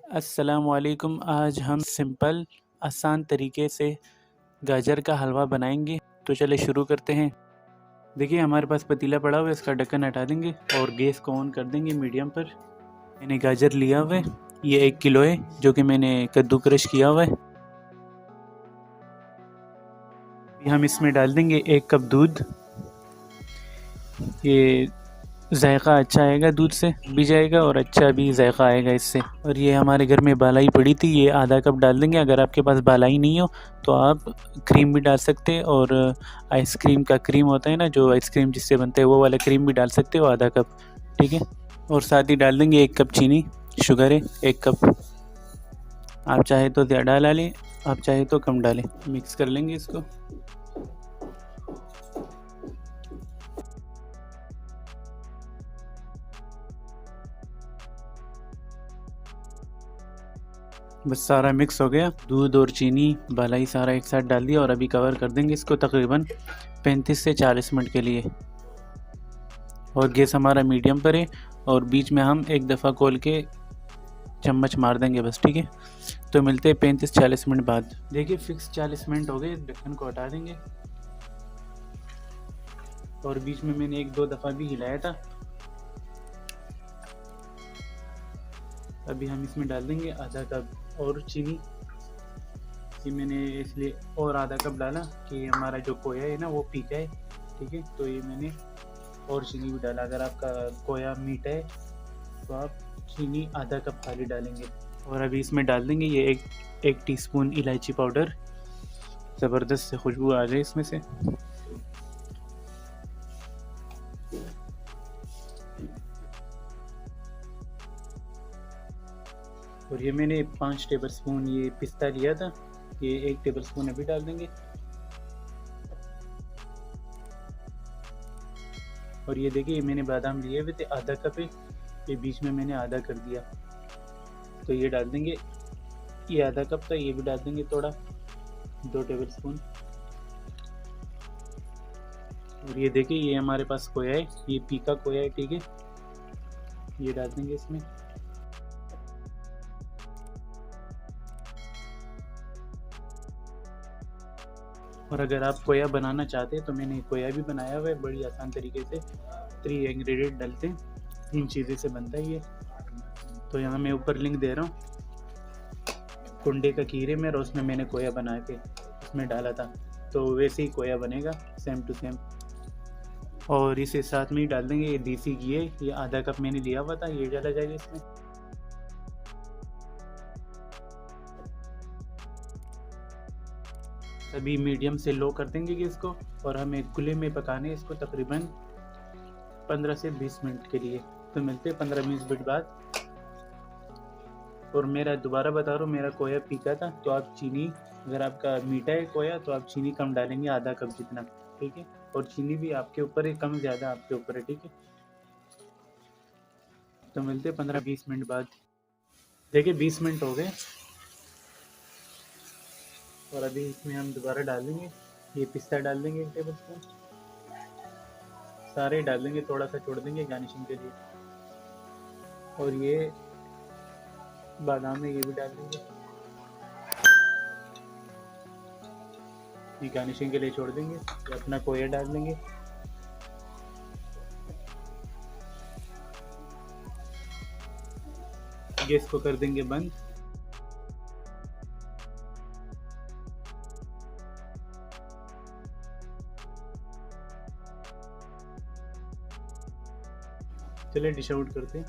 अस्सलामुअलैकुम। आज हम सिंपल आसान तरीके से गाजर का हलवा बनाएंगे। तो चले शुरू करते हैं। देखिए हमारे पास पतीला पड़ा हुआ है, इसका ढक्कन हटा देंगे और गैस को ऑन कर देंगे मीडियम पर। मैंने गाजर लिया हुआ है, ये 1 किलो है जो कि मैंने कद्दू क्रश किया हुआ है। हम इसमें डाल देंगे 1 कप दूध। ये जायका अच्छा आएगा, दूध से भी जाएगा और अच्छा भी जायका आएगा इससे। और ये हमारे घर में बालाई पड़ी थी, ये आधा कप डाल देंगे। अगर आपके पास बालाई नहीं हो तो आप क्रीम भी डाल सकते हैं। और आइसक्रीम का क्रीम होता है ना, जो आइसक्रीम जिससे बनता है, वो वाला क्रीम भी डाल सकते हो, आधा कप। ठीक है। और साथ ही डाल देंगे 1 कप चीनी, शुगर है 1 कप। आप चाहे तो ज़्यादा डालें, आप चाहे तो कम डालें। मिक्स कर लेंगे इसको। बस सारा मिक्स हो गया, दूध और चीनी बालाई सारा एक साथ डाल दिया। और अभी कवर कर देंगे इसको तकरीबन 35 से 40 मिनट के लिए। और गैस हमारा मीडियम पर है और बीच में हम एक दफ़ा खोल के चम्मच मार देंगे बस। ठीक है। तो मिलते हैं 35-40 मिनट बाद। देखिए फिक्स 40 मिनट हो गए, ढक्कन को हटा देंगे। और बीच में मैंने 1-2 दफ़ा भी हिलाया था। अभी हम इसमें डाल देंगे आधा कप और चीनी। ये मैंने इसलिए और आधा कप डाला कि हमारा जो खोया है ना वो पी जाए। ठीक है। तो ये मैंने और चीनी भी डाला। अगर आपका खोया मीठा है तो आप चीनी आधा कप खाली डालेंगे। और अभी इसमें डाल देंगे ये एक टीस्पून इलायची पाउडर। ज़बरदस्त से खुशबू आ जाए इसमें से। और ये मैंने 5 टेबल स्पून ये पिस्ता लिया था, ये 1 टेबल स्पून अभी डाल देंगे। और ये देखिए ये मैंने बादाम लिए हुए थे, आधा कप है, ये बीच में मैंने आधा कर दिया। तो ये डाल देंगे, ये आधा कप था, ये भी डाल देंगे थोड़ा, 2 टेबल स्पून। और ये देखिए ये हमारे पास खोया है, ये पीका खोया है। ठीक है। ये डाल देंगे इसमें। और अगर आप खोया बनाना चाहते हैं तो मैंने खोया भी बनाया हुआ है बड़ी आसान तरीके से। 3 इंग्रेडिएंट डालते हैं, 3 चीज़ें से बनता है ये। तो यहाँ मैं ऊपर लिंक दे रहा हूँ, कुंडे का कीरे में, और उसमें मैंने खोया बना के उसमें डाला था। तो वैसे ही खोया बनेगा, सेम टू सेम। और इसे साथ में ही डाल देंगे, ये देसी घी है, ये आधा कप मैंने लिया हुआ था, ये डाला जाएगा इसमें। अभी मीडियम से लो कर देंगे गैस को। और हमें खुले में पकाने इसको तकरीबन 15 से 20 मिनट के लिए। तो मिलते हैं 15-20 मिनट बाद। और मेरा दोबारा बता रहा हूँ, मेरा खोया पीका था, तो आप चीनी, अगर आपका मीठा है खोया तो आप चीनी कम डालेंगे, आधा कप जितना। ठीक है। और चीनी भी आपके ऊपर है, कम ज़्यादा आपके ऊपर है। ठीक है। तो मिलते हैं 15-20 मिनट बाद। देखिए 20 मिनट हो गए और अभी इसमें हम दोबारा डालेंगे, ये पिस्ता डाल देंगे 1 टेबल स्पून। सारे डाल देंगे, थोड़ा सा छोड़ देंगे गार्निशिंग के लिए। और ये बादाम है, ये भी डाल देंगे, ये गार्निशिंग के लिए छोड़ देंगे। ये अपना खोया डाल देंगे। गैस को कर देंगे बंद। चलिए डिश आउट करते हैं।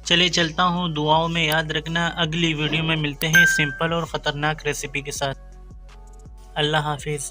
चलिए चलता हूँ, दुआओं में याद रखना। अगली वीडियो में मिलते हैं सिंपल और ख़तरनाक रेसिपी के साथ। अल्लाह हाफिज़।